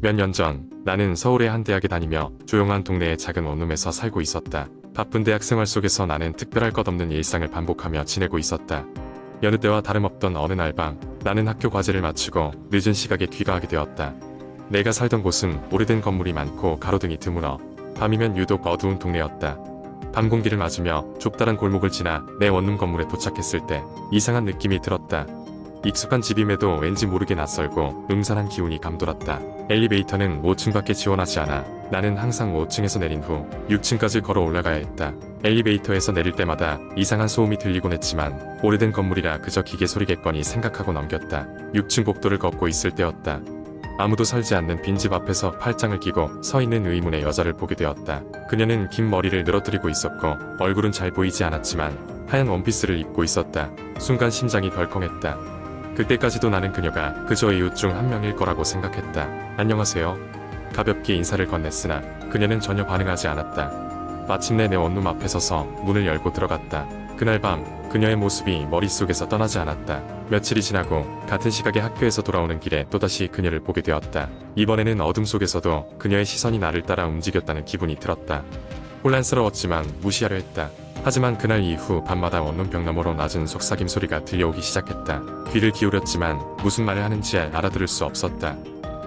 몇 년 전 나는 서울의 한 대학에 다니며 조용한 동네의 작은 원룸에서 살고 있었다. 바쁜 대학 생활 속에서 나는 특별할 것 없는 일상을 반복하며 지내고 있었다. 여느 때와 다름없던 어느 날 밤, 나는 학교 과제를 마치고 늦은 시각에 귀가하게 되었다. 내가 살던 곳은 오래된 건물이 많고 가로등이 드물어 밤이면 유독 어두운 동네였다. 밤 공기를 맞으며 좁다란 골목을 지나 내 원룸 건물에 도착했을 때 이상한 느낌이 들었다. 익숙한 집임에도 왠지 모르게 낯설고 음산한 기운이 감돌았다. 엘리베이터는 5층밖에 지원하지 않아 나는 항상 5층에서 내린 후 6층까지 걸어 올라가야 했다. 엘리베이터에서 내릴 때마다 이상한 소음이 들리곤 했지만 오래된 건물이라 그저 기계 소리겠거니 생각하고 넘겼다. 6층 복도를 걷고 있을 때였다. 아무도 살지 않는 빈집 앞에서 팔짱을 끼고 서 있는 의문의 여자를 보게 되었다. 그녀는 긴 머리를 늘어뜨리고 있었고 얼굴은 잘 보이지 않았지만 하얀 원피스를 입고 있었다. 순간 심장이 덜컹했다. 그때까지도 나는 그녀가 그저 이웃 중 한 명일 거라고 생각했다. 안녕하세요. 가볍게 인사를 건넸으나 그녀는 전혀 반응하지 않았다. 마침내 내 원룸 앞에 서서 문을 열고 들어갔다. 그날 밤 그녀의 모습이 머릿속에서 떠나지 않았다. 며칠이 지나고 같은 시각에 학교에서 돌아오는 길에 또다시 그녀를 보게 되었다. 이번에는 어둠 속에서도 그녀의 시선이 나를 따라 움직였다는 기분이 들었다. 혼란스러웠지만 무시하려 했다. 하지만 그날 이후 밤마다 원룸 벽 너머로 낮은 속삭임 소리가 들려오기 시작했다. 귀를 기울였지만 무슨 말을 하는지 알아들을 수 없었다.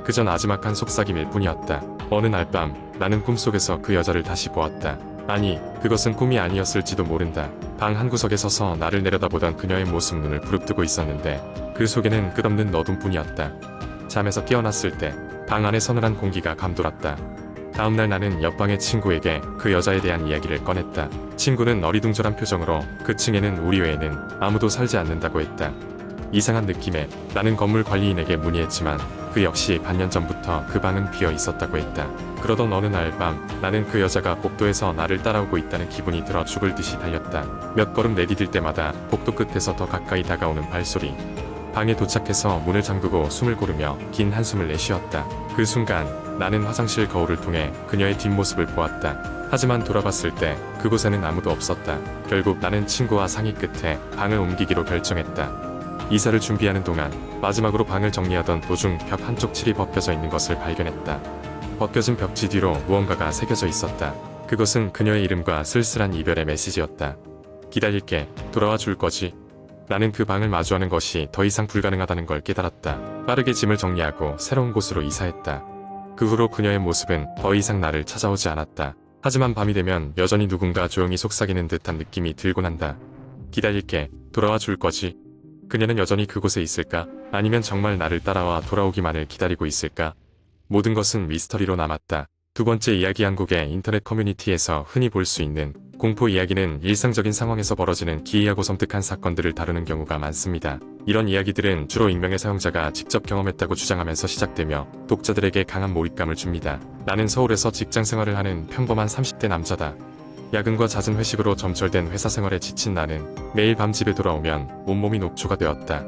그저 나지막한 속삭임일 뿐이었다. 어느 날 밤 나는 꿈속에서 그 여자를 다시 보았다. 아니, 그것은 꿈이 아니었을지도 모른다. 방 한구석에 서서 나를 내려다보던 그녀의 모습 눈을 부릅뜨고 있었는데 그 속에는 끝없는 어둠뿐이었다. 잠에서 깨어났을 때 방 안에 서늘한 공기가 감돌았다. 다음날 나는 옆방의 친구에게 그 여자에 대한 이야기를 꺼냈다. 친구는 어리둥절한 표정으로 그 층에는 우리 외에는 아무도 살지 않는다고 했다. 이상한 느낌에 나는 건물 관리인에게 문의했지만 그 역시 반년 전부터 그 방은 비어 있었다고 했다. 그러던 어느 날 밤 나는 그 여자가 복도에서 나를 따라오고 있다는 기분이 들어 죽을 듯이 달렸다. 몇 걸음 내디딜 때마다 복도 끝에서 더 가까이 다가오는 발소리. 방에 도착해서 문을 잠그고 숨을 고르며 긴 한숨을 내쉬었다. 그 순간 나는 화장실 거울을 통해 그녀의 뒷모습을 보았다. 하지만 돌아봤을 때 그곳에는 아무도 없었다. 결국 나는 친구와 상의 끝에 방을 옮기기로 결정했다. 이사를 준비하는 동안 마지막으로 방을 정리하던 도중 벽 한쪽 칠이 벗겨져 있는 것을 발견했다. 벗겨진 벽지 뒤로 무언가가 새겨져 있었다. 그것은 그녀의 이름과 쓸쓸한 이별의 메시지였다. 기다릴게. 돌아와 줄 거지? 나는 그 방을 마주하는 것이 더 이상 불가능하다는 걸 깨달았다. 빠르게 짐을 정리하고 새로운 곳으로 이사했다. 그 후로 그녀의 모습은 더 이상 나를 찾아오지 않았다. 하지만 밤이 되면 여전히 누군가 조용히 속삭이는 듯한 느낌이 들곤 한다. 기다릴게. 돌아와 줄 거지? 그녀는 여전히 그곳에 있을까? 아니면 정말 나를 따라와 돌아오기만을 기다리고 있을까? 모든 것은 미스터리로 남았다. 두 번째 이야기. 한국의 인터넷 커뮤니티에서 흔히 볼 수 있는 공포 이야기는 일상적인 상황에서 벌어지는 기이하고 섬뜩한 사건들을 다루는 경우가 많습니다. 이런 이야기들은 주로 익명의 사용자가 직접 경험했다고 주장하면서 시작되며 독자들에게 강한 몰입감을 줍니다. 나는 서울에서 직장 생활을 하는 평범한 30대 남자다. 야근과 잦은 회식으로 점철된 회사 생활에 지친 나는 매일 밤 집에 돌아오면 온몸이 녹초가 되었다.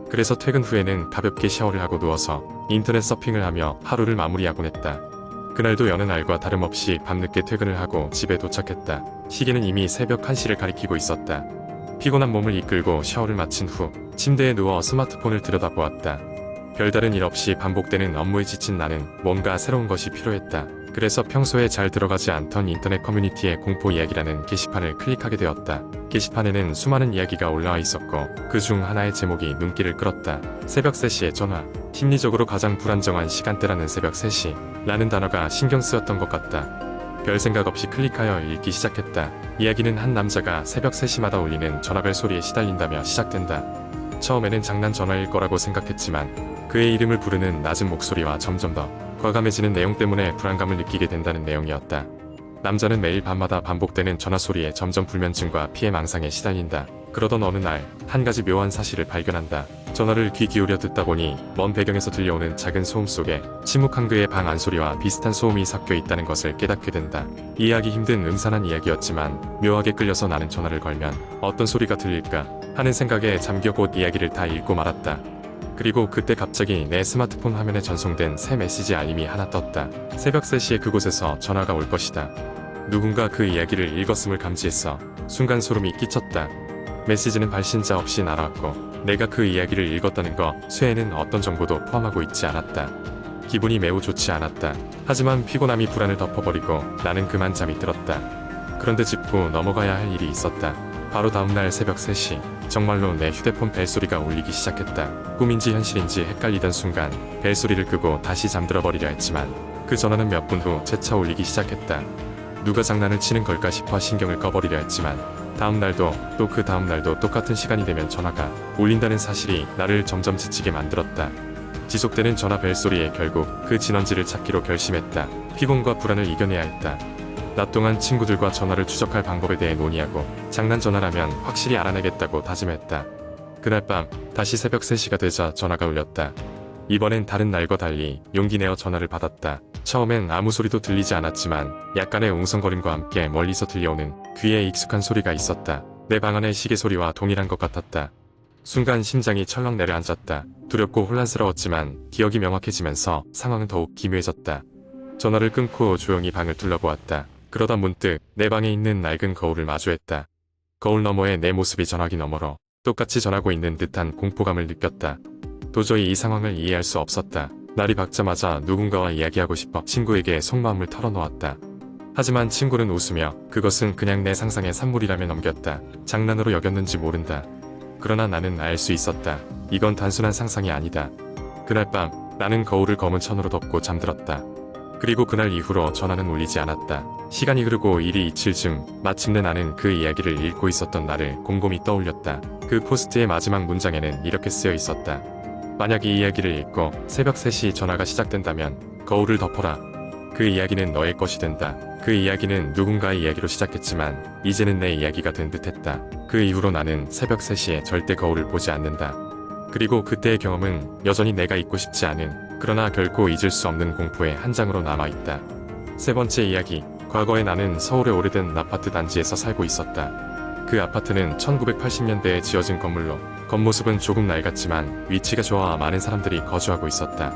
그래서 퇴근 후에는 가볍게 샤워를 하고 누워서 인터넷 서핑을 하며 하루를 마무리하곤 했다. 그날도 여느 날과 다름없이 밤늦게 퇴근을 하고 집에 도착했다. 시계는 이미 새벽 1시를 가리키고 있었다. 피곤한 몸을 이끌고 샤워를 마친 후 침대에 누워 스마트폰을 들여다보았다. 별다른 일 없이 반복되는 업무에 지친 나는 뭔가 새로운 것이 필요했다. 그래서 평소에 잘 들어가지 않던 인터넷 커뮤니티의 공포 이야기라는 게시판을 클릭하게 되었다. 게시판에는 수많은 이야기가 올라와 있었고 그 중 하나의 제목이 눈길을 끌었다. 새벽 3시에 전화. 심리적으로 가장 불안정한 시간대라는 새벽 3시. 라는 단어가 신경 쓰였던 것 같다. 별 생각 없이 클릭하여 읽기 시작했다. 이야기는 한 남자가 새벽 3시마다 울리는 전화벨 소리에 시달린다며 시작된다. 처음에는 장난 전화일 거라고 생각했지만 그의 이름을 부르는 낮은 목소리와 점점 더 과감해지는 내용 때문에 불안감을 느끼게 된다는 내용이었다. 남자는 매일 밤마다 반복되는 전화 소리에 점점 불면증과 피해 망상에 시달린다. 그러던 어느 날 한 가지 묘한 사실을 발견한다. 전화를 귀 기울여 듣다 보니 먼 배경에서 들려오는 작은 소음 속에 침묵한 그의 방 안소리와 비슷한 소음이 섞여 있다는 것을 깨닫게 된다. 이해하기 힘든 음산한 이야기였지만 묘하게 끌려서 나는 전화를 걸면 어떤 소리가 들릴까 하는 생각에 잠겨 곧 이야기를 다 읽고 말았다. 그리고 그때 갑자기 내 스마트폰 화면에 전송된 새 메시지 알림이 하나 떴다. 새벽 3시에 그곳에서 전화가 올 것이다. 누군가 그 이야기를 읽었음을 감지했어. 순간 소름이 끼쳤다. 메시지는 발신자 없이 날아왔고 내가 그 이야기를 읽었다는 거 쇠에는 어떤 정보도 포함하고 있지 않았다. 기분이 매우 좋지 않았다. 하지만 피곤함이 불안을 덮어버리고 나는 그만 잠이 들었다. 그런데 짚고 넘어가야 할 일이 있었다. 바로 다음날 새벽 3시 정말로 내 휴대폰 벨소리가 울리기 시작했다. 꿈인지 현실인지 헷갈리던 순간 벨소리를 끄고 다시 잠들어 버리려 했지만 그 전화는 몇 분 후 재차 울리기 시작했다. 누가 장난을 치는 걸까 싶어 신경을 꺼버리려 했지만 다음날도 또 그 다음날도 똑같은 시간이 되면 전화가 울린다는 사실이 나를 점점 지치게 만들었다. 지속되는 전화 벨소리에 결국 그 진원지를 찾기로 결심했다. 피곤과 불안을 이겨내야 했다. 낮 동안 친구들과 전화를 추적할 방법에 대해 논의하고 장난 전화라면 확실히 알아내겠다고 다짐했다. 그날 밤 다시 새벽 3시가 되자 전화가 울렸다. 이번엔 다른 날과 달리 용기 내어 전화를 받았다. 처음엔 아무 소리도 들리지 않았지만 약간의 웅성거림과 함께 멀리서 들려오는 귀에 익숙한 소리가 있었다. 내 방 안의 시계 소리와 동일한 것 같았다. 순간 심장이 철렁 내려앉았다. 두렵고 혼란스러웠지만 기억이 명확해지면서 상황은 더욱 기묘해졌다. 전화를 끊고 조용히 방을 둘러보았다. 그러다 문득 내 방에 있는 낡은 거울을 마주했다. 거울 너머에 내 모습이 전화기 너머로 똑같이 전하고 있는 듯한 공포감을 느꼈다. 도저히 이 상황을 이해할 수 없었다. 날이 밝자마자 누군가와 이야기하고 싶어 친구에게 속마음을 털어놓았다. 하지만 친구는 웃으며 그것은 그냥 내 상상의 산물이라며 넘겼다. 장난으로 여겼는지 모른다. 그러나 나는 알 수 있었다. 이건 단순한 상상이 아니다. 그날 밤 나는 거울을 검은 천으로 덮고 잠들었다. 그리고 그날 이후로 전화는 울리지 않았다. 시간이 흐르고 일이 이칠 즈음 마침내 나는 그 이야기를 읽고 있었던 날을 곰곰이 떠올렸다. 그 포스트의 마지막 문장에는 이렇게 쓰여 있었다. 만약 이 이야기를 읽고 새벽 3시 전화가 시작된다면 거울을 덮어라. 그 이야기는 너의 것이 된다. 그 이야기는 누군가의 이야기로 시작했지만 이제는 내 이야기가 된 듯했다. 그 이후로 나는 새벽 3시에 절대 거울을 보지 않는다. 그리고 그때의 경험은 여전히 내가 잊고 싶지 않은 그러나 결코 잊을 수 없는 공포의 한 장으로 남아있다. 세 번째 이야기. 과거에 나는 서울의 오래된 아파트 단지에서 살고 있었다. 그 아파트는 1980년대에 지어진 건물로 겉모습은 조금 낡았지만 위치가 좋아 많은 사람들이 거주하고 있었다.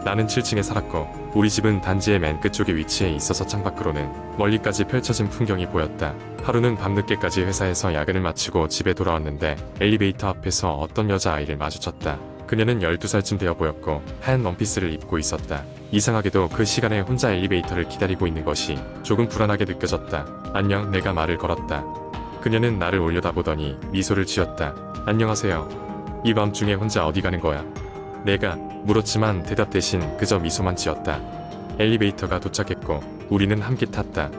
나는 7층에 살았고 우리 집은 단지의 맨 끝쪽에 위치해 있어서 창밖으로는 멀리까지 펼쳐진 풍경이 보였다. 하루는 밤늦게까지 회사에서 야근을 마치고 집에 돌아왔는데 엘리베이터 앞에서 어떤 여자아이를 마주쳤다. 그녀는 12살쯤 되어 보였고 하얀 원피스를 입고 있었다. 이상하게도 그 시간에 혼자 엘리베이터를 기다리고 있는 것이 조금 불안하게 느껴졌다. 안녕, 내가 말을 걸었다. 그녀는 나를 올려다보더니 미소를 지었다. 안녕하세요. 이 밤중에 혼자 어디 가는 거야? 내가 물었지만 대답 대신 그저 미소만 지었다. 엘리베이터가 도착했고 우리는 함께 탔다.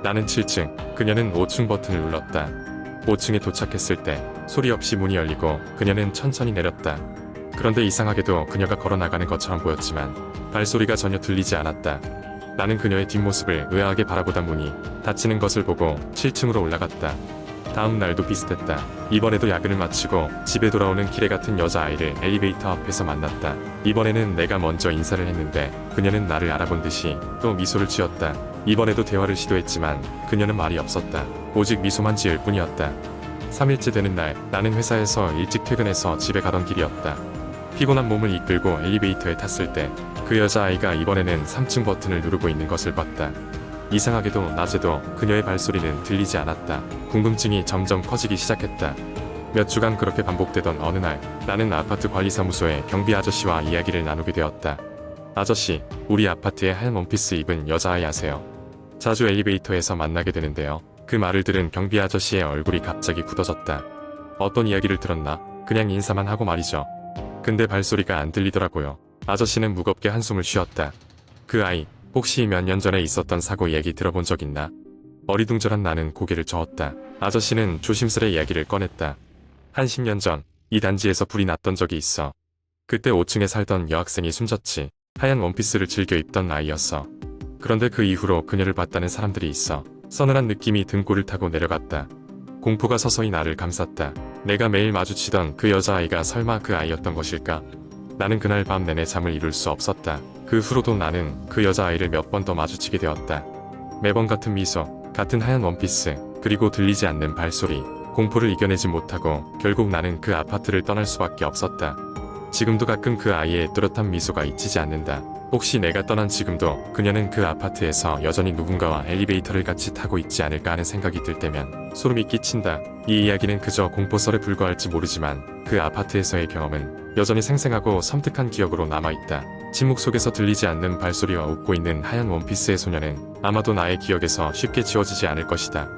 나는 7층, 그녀는 5층 버튼을 눌렀다. 5층에 도착했을 때 소리 없이 문이 열리고 그녀는 천천히 내렸다. 그런데 이상하게도 그녀가 걸어나가는 것처럼 보였지만 발소리가 전혀 들리지 않았다. 나는 그녀의 뒷모습을 의아하게 바라보다 문이 닫히는 것을 보고 7층으로 올라갔다. 다음 날도 비슷했다. 이번에도 야근을 마치고 집에 돌아오는 길에 같은 여자아이를 엘리베이터 앞에서 만났다. 이번에는 내가 먼저 인사를 했는데 그녀는 나를 알아본 듯이 또 미소를 지었다. 이번에도 대화를 시도했지만 그녀는 말이 없었다. 오직 미소만 지을 뿐이었다. 3일째 되는 날 나는 회사에서 일찍 퇴근해서 집에 가던 길이었다. 피곤한 몸을 이끌고 엘리베이터에 탔을 때 그 여자아이가 이번에는 3층 버튼을 누르고 있는 것을 봤다. 이상하게도 낮에도 그녀의 발소리는 들리지 않았다. 궁금증이 점점 커지기 시작했다. 몇 주간 그렇게 반복되던 어느 날 나는 아파트 관리사무소의 경비 아저씨와 이야기를 나누게 되었다. 아저씨, 우리 아파트에 하얀 원피스 입은 여자아이 아세요? 자주 엘리베이터에서 만나게 되는데요. 그 말을 들은 경비 아저씨의 얼굴이 갑자기 굳어졌다. 어떤 이야기를 들었나? 그냥 인사만 하고 말이죠. 근데 발소리가 안 들리더라고요. 아저씨는 무겁게 한숨을 쉬었다. 그 아이, 혹시 몇 년 전에 있었던 사고 얘기 들어본 적 있나? 어리둥절한 나는 고개를 저었다. 아저씨는 조심스레 이야기를 꺼냈다. 한 10년 전, 이 단지에서 불이 났던 적이 있어. 그때 5층에 살던 여학생이 숨졌지. 하얀 원피스를 즐겨 입던 아이였어. 그런데 그 이후로 그녀를 봤다는 사람들이 있어. 서늘한 느낌이 등골을 타고 내려갔다. 공포가 서서히 나를 감쌌다. 내가 매일 마주치던 그 여자아이가 설마 그 아이였던 것일까? 나는 그날 밤 내내 잠을 이룰 수 없었다. 그 후로도 나는 그 여자아이를 몇 번 더 마주치게 되었다. 매번 같은 미소, 같은 하얀 원피스, 그리고 들리지 않는 발소리. 공포를 이겨내지 못하고 결국 나는 그 아파트를 떠날 수밖에 없었다. 지금도 가끔 그 아이의 뚜렷한 미소가 잊히지 않는다. 혹시 내가 떠난 지금도 그녀는 그 아파트에서 여전히 누군가와 엘리베이터를 같이 타고 있지 않을까 하는 생각이 들 때면 소름이 끼친다. 이 이야기는 그저 공포설에 불과할지 모르지만 그 아파트에서의 경험은 여전히 생생하고 섬뜩한 기억으로 남아있다. 침묵 속에서 들리지 않는 발소리와 웃고 있는 하얀 원피스의 소녀는 아마도 나의 기억에서 쉽게 지워지지 않을 것이다.